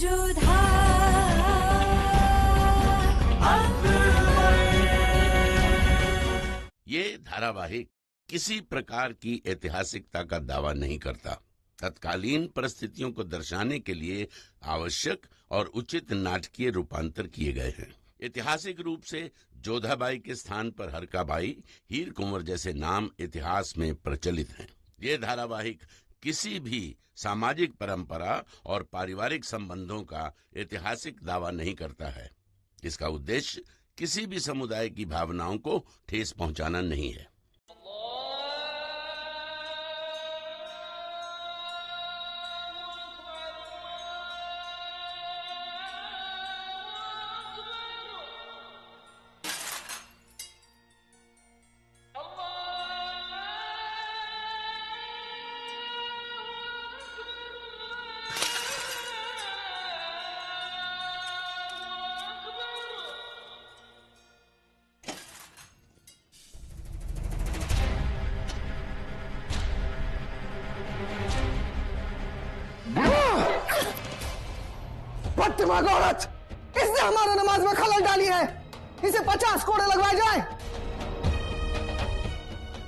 जोधा ये धारावाहिक किसी प्रकार की ऐतिहासिकता का दावा नहीं करता। तत्कालीन परिस्थितियों को दर्शाने के लिए आवश्यक और उचित नाटकीय रूपांतर किए गए हैं। ऐतिहासिक रूप से जोधाबाई के स्थान पर हरकाबाई, हीर कुंवर जैसे नाम इतिहास में प्रचलित हैं। ये धारावाहिक किसी भी सामाजिक परंपरा और पारिवारिक संबंधों का ऐतिहासिक दावा नहीं करता है। इसका उद्देश्य किसी भी समुदाय की भावनाओं को ठेस पहुंचाना नहीं है। दिमाग औरत, इसने हमारे नमाज में खलल डाली है। इसे 50 कोड़े लगवाए जाएं।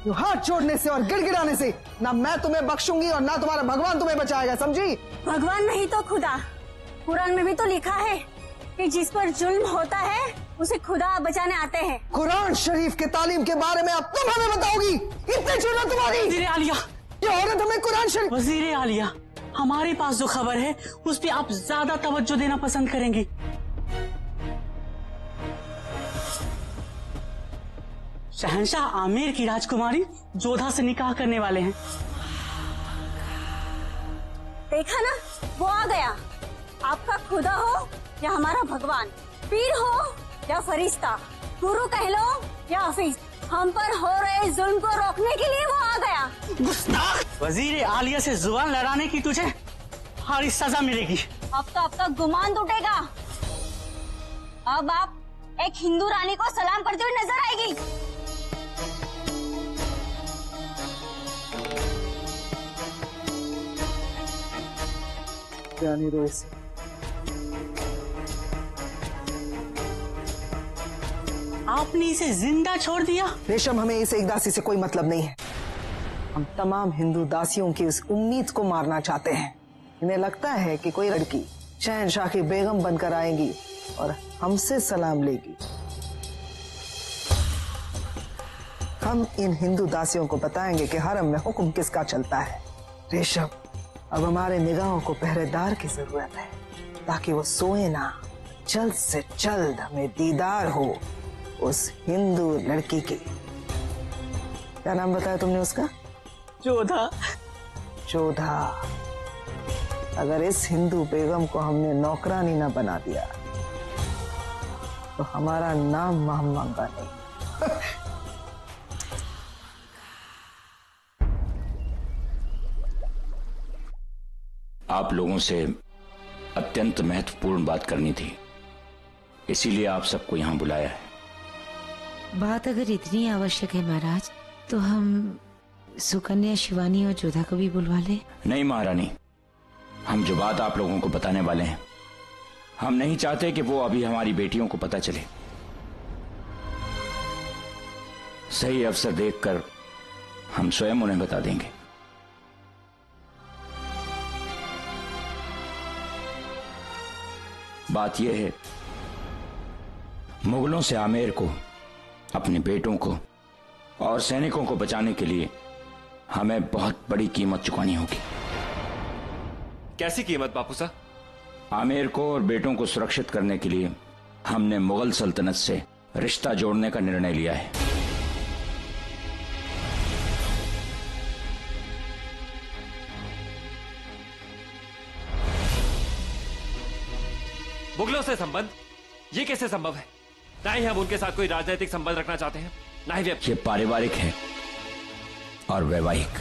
यूं हाथ जोड़ने से और गिड़गिड़ाने से ना मैं तुम्हें बख्शूंगी और ना तुम्हारा भगवान तुम्हें बचाएगा, समझी? भगवान नहीं तो खुदा। कुरान में भी तो लिखा है कि जिस पर जुल्म होता है उसे खुदा बचाने आते हैं। कुरान शरीफ के तालीम के बारे में अब तुम हमें बताओगी? इतनी जुर्रत तुम्हारी? वजीर आलिया, ये औरत हमें कुरान शरीफ। वजीर आलिया, हमारे पास जो खबर है उस पे आप ज्यादा तवज्जो देना पसंद करेंगे। शहंशाह आमेर की राजकुमारी जोधा से निकाह करने वाले हैं। देखा ना, वो आ गया। आपका खुदा हो या हमारा भगवान, पीर हो या फरिश्ता, गुरु कह लो या हफीज, हम पर हो रहे जुल्म को रोकने के लिए वो आ गया। गुस्ताख! वजीर आलिया से जुबान लड़ाने की तुझे भारी सजा मिलेगी। अब तो आपका गुमान टूटेगा। अब आप एक हिंदू रानी को सलाम करते हुए नजर आएगी। रानी रोज आपने इसे जिंदा छोड़ दिया। रेशम, हमें इस एक दासी से कोई मतलब नहीं है। हम तमाम हिंदू दासियों की उस उम्मीद को मारना चाहते हैं। इन्हें लगता है कि कोई लड़की शहंशाह की बेगम बनकर आएगी और हमसे सलाम लेगी। हम इन हिंदू दासियों को बताएंगे कि हरम में हुक्म किसका चलता है। रेशम, अब हमारे निगाहों को पहरेदार की जरूरत है ताकि वो सोए ना। जल्द से जल्द हमें दीदार हो उस हिंदू लड़की की। क्या नाम बताया तुमने उसका? जोधा। जोधा। अगर इस हिंदू बेगम को हमने नौकरानी ना बना दिया तो हमारा नाम महमंगा नहीं। आप लोगों से अत्यंत महत्वपूर्ण बात करनी थी, इसीलिए आप सबको यहाँ बुलाया है। बात अगर इतनी आवश्यक है महाराज, तो हम सुकन्या, शिवानी और जोधा को भी बुलवा ले। नहीं महारानी, हम जो बात आप लोगों को बताने वाले हैं, हम नहीं चाहते कि वो अभी हमारी बेटियों को पता चले। सही अवसर देखकर हम स्वयं उन्हें बता देंगे। बात यह है, मुगलों से आमेर को, अपने बेटों को और सैनिकों को बचाने के लिए हमें बहुत बड़ी कीमत चुकानी होगी। कैसी कीमत बापू साहब? आमेर को और बेटों को सुरक्षित करने के लिए हमने मुगल सल्तनत से रिश्ता जोड़ने का निर्णय लिया है। मुगलों से संबंध? ये कैसे संभव है? ना ही हम उनके साथ कोई राजनीतिक संबंध रखना चाहते हैं, ना ही ये पारिवारिक है और वैवाहिक।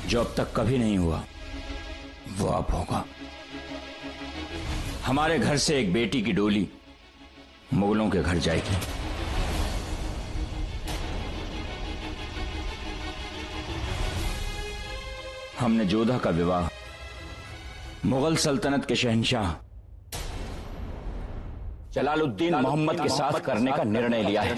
जो अब तक कभी नहीं हुआ वो अब होगा। हमारे घर से एक बेटी की डोली मुगलों के घर जाएगी। हमने जोधा का विवाह मुगल सल्तनत के शहंशाह जलालुद्दीन मोहम्मद के साथ करने का निर्णय लिया है।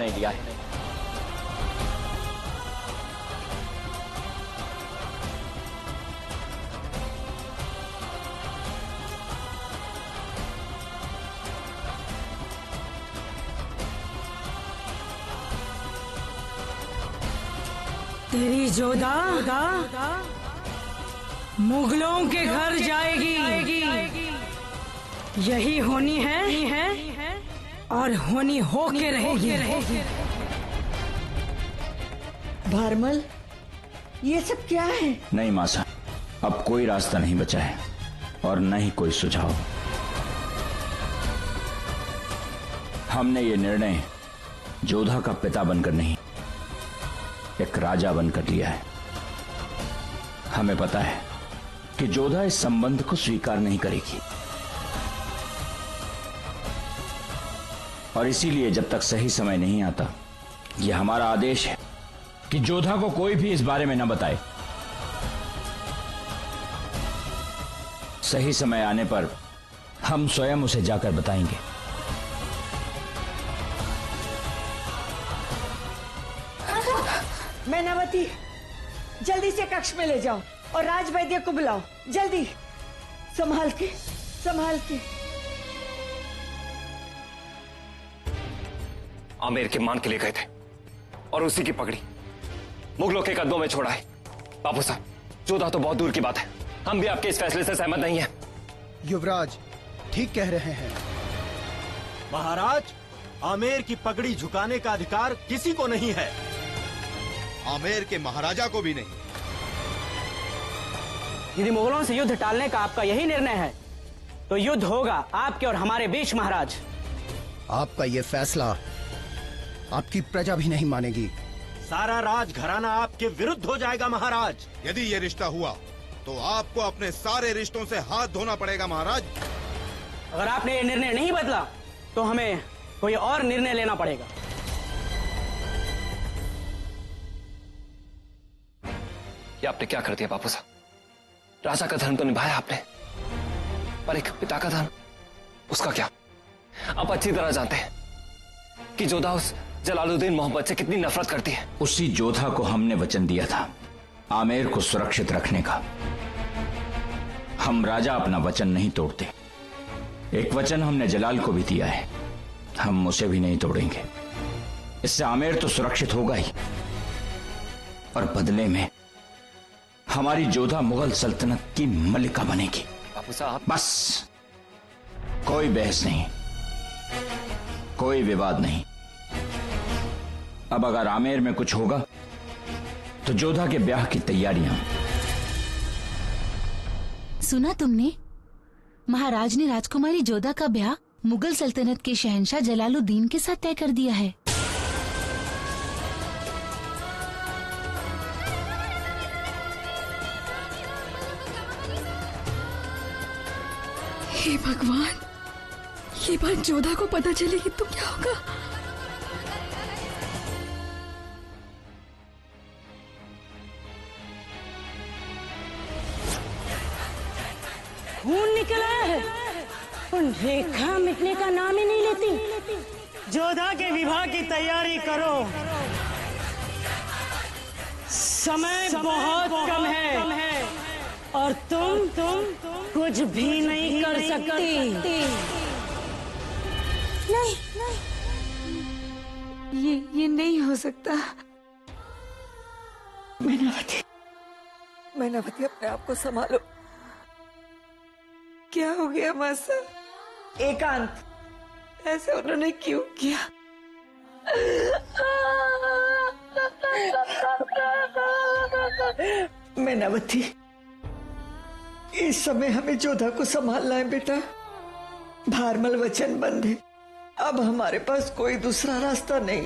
तेरी जोधा मुगलों के घर जाएगी, यही होनी है और होनी होके रहेगी। भारमल, ये सब क्या है? नहीं मासा, अब कोई रास्ता नहीं बचा है और न ही कोई सुझाव। हमने ये निर्णय जोधा का पिता बनकर नहीं, एक राजा बनकर लिया है। हमें पता है कि जोधा इस संबंध को स्वीकार नहीं करेगी और इसीलिए जब तक सही समय नहीं आता, यह हमारा आदेश है कि जोधा को कोई भी इस बारे में न बताए। सही समय आने पर हम स्वयं उसे जाकर बताएंगे। मैनावती, जल्दी से कक्ष में ले जाओ और राजवैद्य को बुलाओ, जल्दी। संभाल के। आमेर के मान के लिए गए थे और उसी की पगड़ी मुगलों के कदमों में छोड़ा है। बापू साहब, जोधा तो बहुत दूर की बात है, हम भी आपके इस फैसले से सहमत नहीं है। युवराज ठीक कह रहे हैं। महाराज, आमेर की पगड़ी झुकाने का अधिकार किसी को नहीं है, आमेर के महाराजा को भी नहीं। यदि मुगलों से युद्ध टालने का आपका यही निर्णय है तो युद्ध होगा आपके और हमारे बीच महाराज। आपका ये फैसला आपकी प्रजा भी नहीं मानेगी। सारा राजघराना आपके विरुद्ध हो जाएगा महाराज। यदि ये रिश्ता हुआ तो आपको अपने सारे रिश्तों से हाथ धोना पड़ेगा महाराज। अगर आपने ये निर्णय नहीं बदला तो हमें कोई और निर्णय लेना पड़ेगा। ये आपने क्या कर दिया बापू साहब? राजा का धर्म तो निभाया आपने, पर एक पिता का धर्म, उसका क्या? आप अच्छी तरह जानते हैं कि जोधा उस जलालुद्दीन मोहम्मद से कितनी नफरत करती है। उसी जोधा को हमने वचन दिया था आमेर को सुरक्षित रखने का। हम राजा अपना वचन नहीं तोड़ते। एक वचन हमने जलाल को भी दिया है, हम उसे भी नहीं तोड़ेंगे। इससे आमेर तो सुरक्षित होगा ही और बदले में हमारी जोधा मुगल सल्तनत की मलिका बनेगी। बापू साहब, बस, कोई बहस नहीं, कोई विवाद नहीं। अब अगर आमेर में कुछ होगा तो जोधा के ब्याह की तैयारियां। सुना तुमने? महाराज ने राजकुमारी जोधा का ब्याह मुगल सल्तनत के शहंशाह जलालुद्दीन के साथ तय कर दिया है। हे भगवान, ये बात जोधा को पता चलेगी तो क्या होगा? खून निकला है, उन रेखा मिटने का नाम ही नहीं लेती। जोधा के विवाह की तैयारी करो, समय बहुत कम है और तुम कुछ भी नहीं कर सकती। नहीं, ये नहीं हो सकता। मैनावती, अपने आप को संभालो। क्या हो गया मासा? एकांत, ऐसे उन्होंने क्यों किया? मैनावती, इस समय हमें जोधा को संभालना है बेटा। भारमल वचनबंध है, अब हमारे पास कोई दूसरा रास्ता नहीं।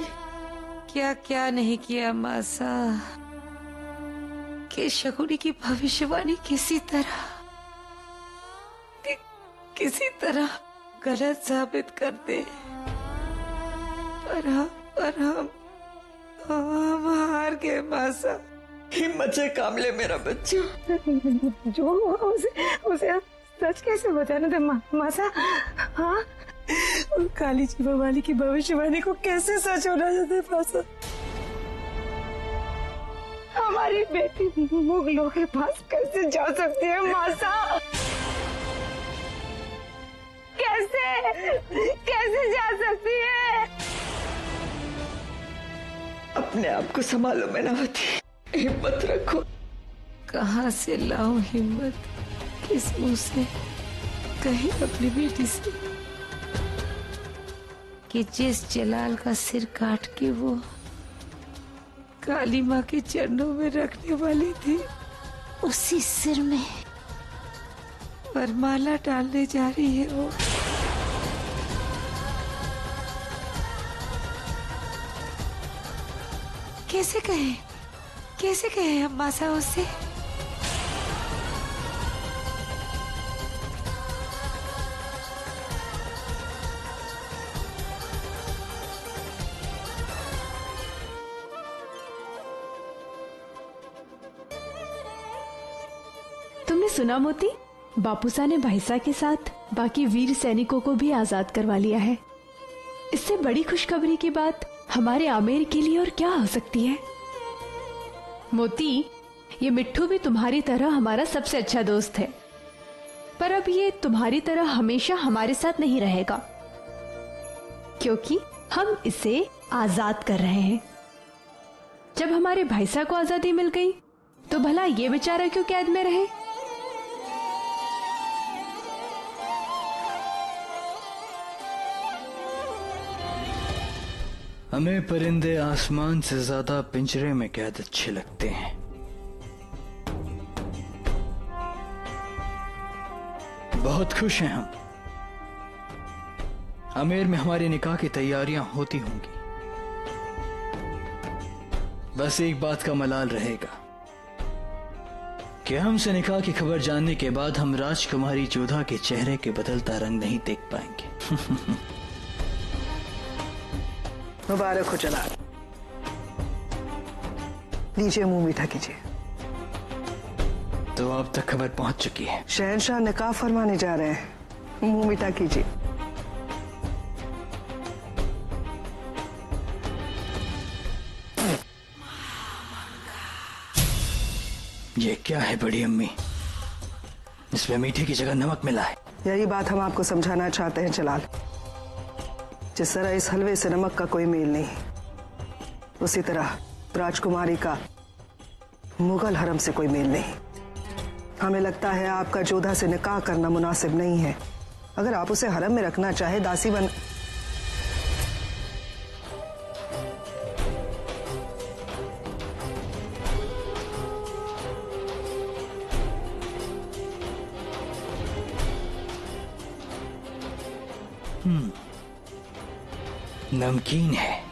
क्या क्या नहीं किया मासा कि शकुनी की भविष्यवाणी किसी तरह गलत साबित कर दे। पर हम हार गए मासा। हिम्मत से काम ले मेरा बच्चा। जो हुआ उसे आप सच कैसे बताने दे मासा? हाँ, काली जीवा वाली की भविष्यवाणी को कैसे सच होना चाहते मासा? हमारी बेटी मुगलों के पास कैसे जा सकती है मासा? कैसे जा सकती है? अपने आप को संभालो मैनावती, हिम्मत रखो। कहाँ से लाऊं हिम्मत? किस मुंह से कहीं अपनी बेटी से कि जिस जलाल का सिर काट के वो काली माँ के चरणों में रखने वाली थी, उसी सिर में वरमाला डालने जा रही है वो। कैसे कहे हम मासा उससे? तुमने सुना मोती, बापूसा ने भाईसा के साथ बाकी वीर सैनिकों को भी आजाद करवा लिया है। इससे बड़ी खुशखबरी की बात हमारे आमेर के लिए और क्या हो सकती है? मोती, ये मिट्ठू भी तुम्हारी तरह हमारा सबसे अच्छा दोस्त है, पर अब ये तुम्हारी तरह हमेशा हमारे साथ नहीं रहेगा, क्योंकि हम इसे आजाद कर रहे हैं। जब हमारे भाईसा को आजादी मिल गई तो भला ये बेचारा क्यों कैद में रहे? हमें परिंदे आसमान से ज्यादा पिंजरे में कैद अच्छे लगते हैं। बहुत खुश हैं हम। आमेर में हमारे निकाह की तैयारियां होती होंगी। बस एक बात का मलाल रहेगा कि हमसे निकाह की खबर जानने के बाद हम राजकुमारी जोधा के चेहरे के बदलता रंग नहीं देख पाएंगे। मुबारक हो जलाल। लीजिए, मुंह मीठा कीजिए। तो अब तक खबर पहुंच चुकी है। शहंशाह निकाह फरमाने जा रहे हैं, मुंह मीठा कीजिए। ये क्या है बड़ी अम्मी? इसमें मीठे की जगह नमक मिला है। यही बात हम आपको समझाना चाहते हैं जलाल। जिस तरह इस हलवे से नमक का कोई मेल नहीं, उसी तरह राजकुमारी का मुगल हरम से कोई मेल नहीं। हमें लगता है आपका जोधा से निकाह करना मुनासिब नहीं है। अगर आप उसे हरम में रखना चाहे, दासी बन नमकीन है।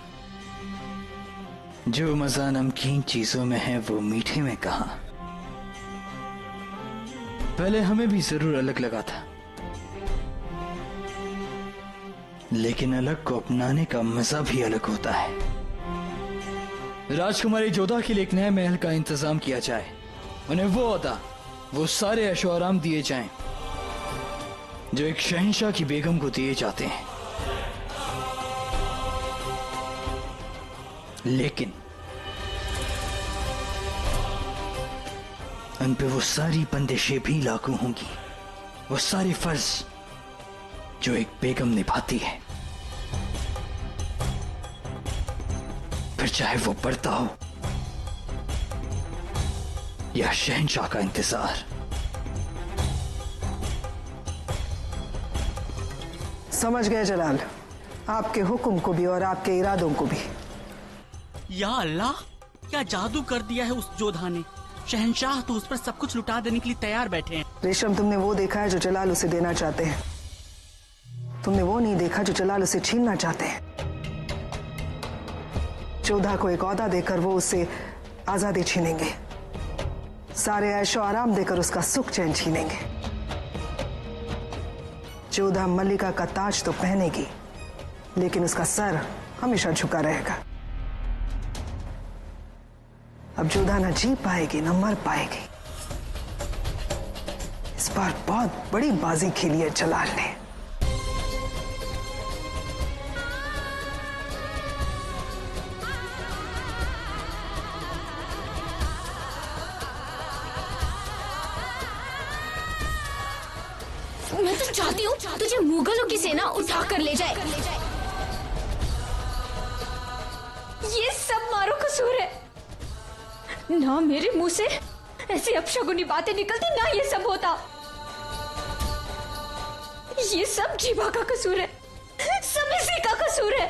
जो मजा नमकीन चीजों में है वो मीठे में कहां। पहले हमें भी जरूर अलग लगा था, लेकिन अलग को अपनाने का मजा भी अलग होता है। राजकुमारी जोधा के लिए एक नए महल का इंतजाम किया जाए। उन्हें वो अदा, वो सारे ऐशो आराम दिए जाएं जो एक शहंशाह की बेगम को दिए जाते हैं। लेकिन उन पे वो सारी बंदिशें भी लागू होंगी, वो सारे फर्ज जो एक बेगम निभाती है, फिर चाहे वो पढ़ता हो या शहंशाह का इंतजार। समझ गए जलाल, आपके हुक्म को भी और आपके इरादों को भी। या अल्लाह, क्या जादू कर दिया है उस जोधा ने। शहंशाह तो उस पर सब कुछ लुटा देने के लिए तैयार बैठे हैं। रेशम, तुमने वो देखा है जो जलाल उसे देना चाहते हैं, तुमने वो नहीं देखा जो जलाल उसे छीनना चाहते हैं। जोधा को एक ओहदा देकर वो उससे आजादी छीनेंगे, सारे ऐशो आराम देकर उसका सुख चैन छीनेंगे। जोधा मल्लिका का ताज तो पहनेगी, लेकिन उसका सर हमेशा झुका रहेगा। अब जोधा न जी पाएगी न मर पाएगी। इस बार बहुत बड़ी बाजी खेली है जलाल ने। मैं तो चाहती हूँ तुझे मुगलों की सेना उठा कर ले जाए। ये सब मारो कसूर है ना। मेरे मुंह से ऐसी अपशगुनी बातें निकलती ना ये सब होता। ये सब जीवा का कसूर है, सब इसी का कसूर है।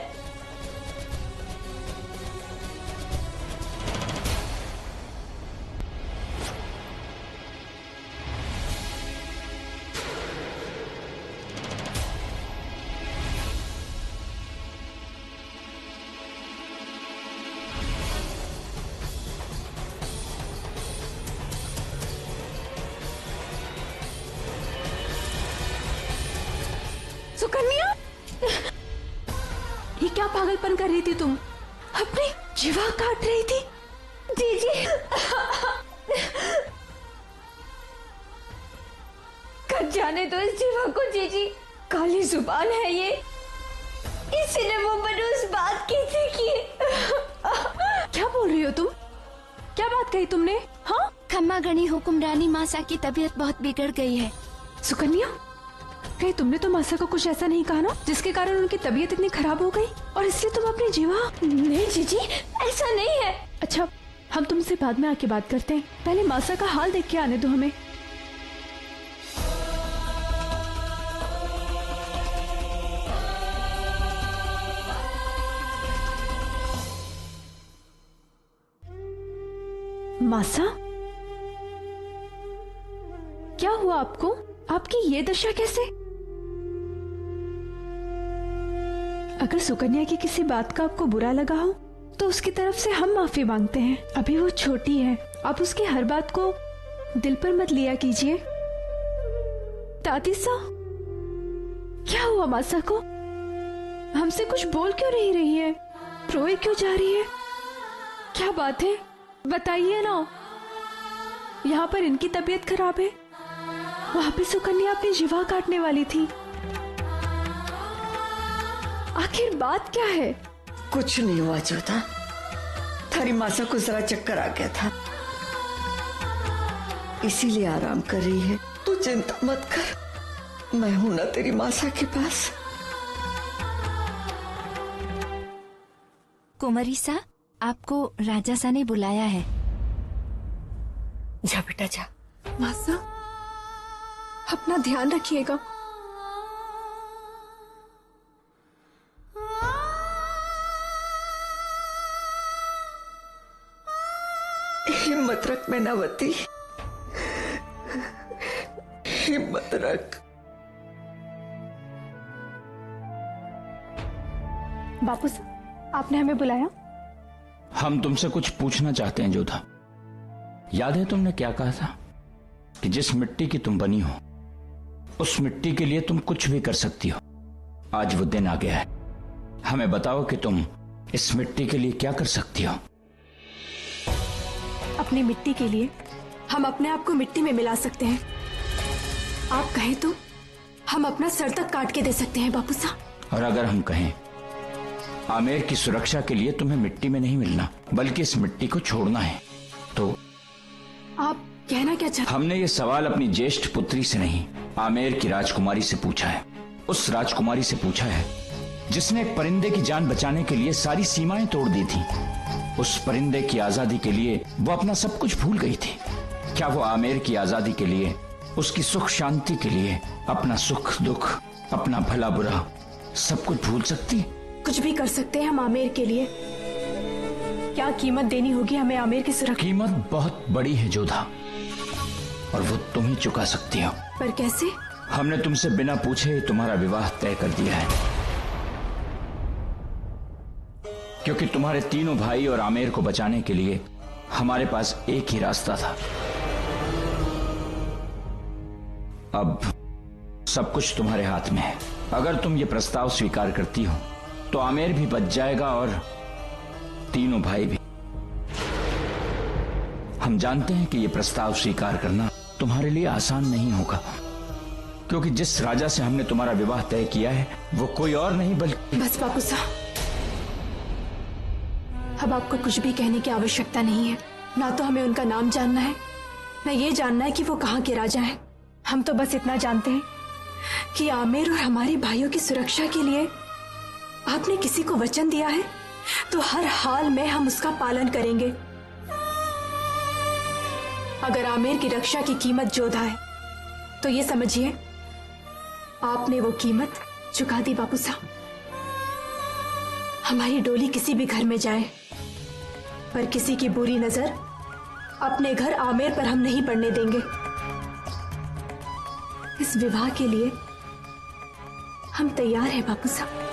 सुकन्या, ये क्या पागलपन कर रही थी तुम? अपनी जीवा काट रही थी? जीजी, कट जाने दो इस जीवा को जीजी। काली जुबान है ये, इसीने मुंह पर उस बात की थी कि क्या बोल रही हो तुम? क्या बात कही तुमने? हाँ, खम्मा गणी हुक्मरानी मासा की तबीयत बहुत बिगड़ गई है। सुकन्या, कहीं तुमने तो मासा को कुछ ऐसा नहीं कहा ना जिसके कारण उनकी तबीयत इतनी खराब हो गई और इसलिए तुम अपनी जीवा? नहीं जीजी, ऐसा नहीं है। अच्छा, हम तुमसे बाद में आके बात करते हैं, पहले मासा का हाल देख के आने दो हमें। मासा, क्या हुआ आपको? आपकी ये दशा कैसे? अगर सुकन्या की किसी बात का आपको बुरा लगा हो तो उसकी तरफ से हम माफी मांगते हैं। अभी वो छोटी है, आप उसकी हर बात को दिल पर मत लिया कीजिए। दादी सा, क्या हुआ मासा को? हमसे कुछ बोल क्यों नहीं रही है? रोए क्यों जा रही है? क्या बात है, बताइए ना। यहाँ पर इनकी तबीयत खराब है, वहां पे सुकन्या अपनी जीवा काटने वाली थी। आखिर बात क्या है? कुछ नहीं हुआ जोधा, थारी मासा को जरा चक्कर आ गया था, इसीलिए आराम कर रही है। तू चिंता मत कर, मैं हूं ना तेरी मासा के पास। कुमारी सा, आपको राजा सा ने बुलाया है। जा बेटा जा। मासा, अपना ध्यान रखिएगा। हिम्मत रख मैनावती, हिम्मत रख। बापू साहब, आपने हमें बुलाया? हम तुमसे कुछ पूछना चाहते हैं जोधा। याद है तुमने क्या कहा था कि जिस मिट्टी की तुम बनी हो उस मिट्टी के लिए तुम कुछ भी कर सकती हो। आज वो दिन आ गया है, हमें बताओ कि तुम इस मिट्टी के लिए क्या कर सकती हो। अपनी मिट्टी के लिए हम अपने आप को मिट्टी में मिला सकते हैं। आप कहें तो हम अपना सर तक काट के दे सकते हैं बापू साहब। और अगर हम कहें आमेर की सुरक्षा के लिए तुम्हें मिट्टी में नहीं मिलना बल्कि इस मिट्टी को छोड़ना है, तो आप कहना क्या चाहते? हमने ये सवाल अपनी ज्येष्ठ पुत्री से नहीं, आमेर की राजकुमारी से पूछा है। उस राजकुमारी से पूछा है जिसने एक परिंदे की जान बचाने के लिए सारी सीमाएं तोड़ दी थी। उस परिंदे की आजादी के लिए वो अपना सब कुछ भूल गई थी। क्या वो आमेर की आजादी के लिए, उसकी सुख शांति के लिए अपना सुख दुख, अपना भला बुरा सब कुछ भूल सकती? कुछ भी कर सकते हैं हम आमेर के लिए। क्या कीमत देनी होगी हमें आमेर की सुरक्षा? कीमत बहुत बड़ी है जोधा, और वो तुम ही चुका सकती हो। पर कैसे? हमने तुमसे बिना पूछे तुम्हारा विवाह तय कर दिया है, क्योंकि तुम्हारे तीनों भाई और आमेर को बचाने के लिए हमारे पास एक ही रास्ता था। अब सब कुछ तुम्हारे हाथ में है। अगर तुम ये प्रस्ताव स्वीकार करती हो तो आमेर भी बच जाएगा और तीनों भाई भी। हम जानते हैं कि ये प्रस्ताव स्वीकार करना तुम्हारे लिए आसान नहीं होगा, क्योंकि जिस राजा से हमने तुम्हारा विवाह तय किया है वो कोई और नहीं बल्कि। बस बापू साहब, अब आपको कुछ भी कहने की आवश्यकता नहीं है। ना तो हमें उनका नाम जानना है, न ये जानना है कि वो कहाँ के राजा हैं। हम तो बस इतना जानते हैं कि आमिर और हमारे भाइयों की सुरक्षा के लिए आपने किसी को वचन दिया है, तो हर हाल में हम उसका पालन करेंगे। अगर आमिर की रक्षा की कीमत जोधा है तो ये समझिए आपने वो कीमत चुका दी बापू साहब। हमारी डोली किसी भी घर में जाए, पर किसी की बुरी नजर अपने घर आमिर पर हम नहीं पड़ने देंगे। इस विवाह के लिए हम तैयार हैं बापू साहब।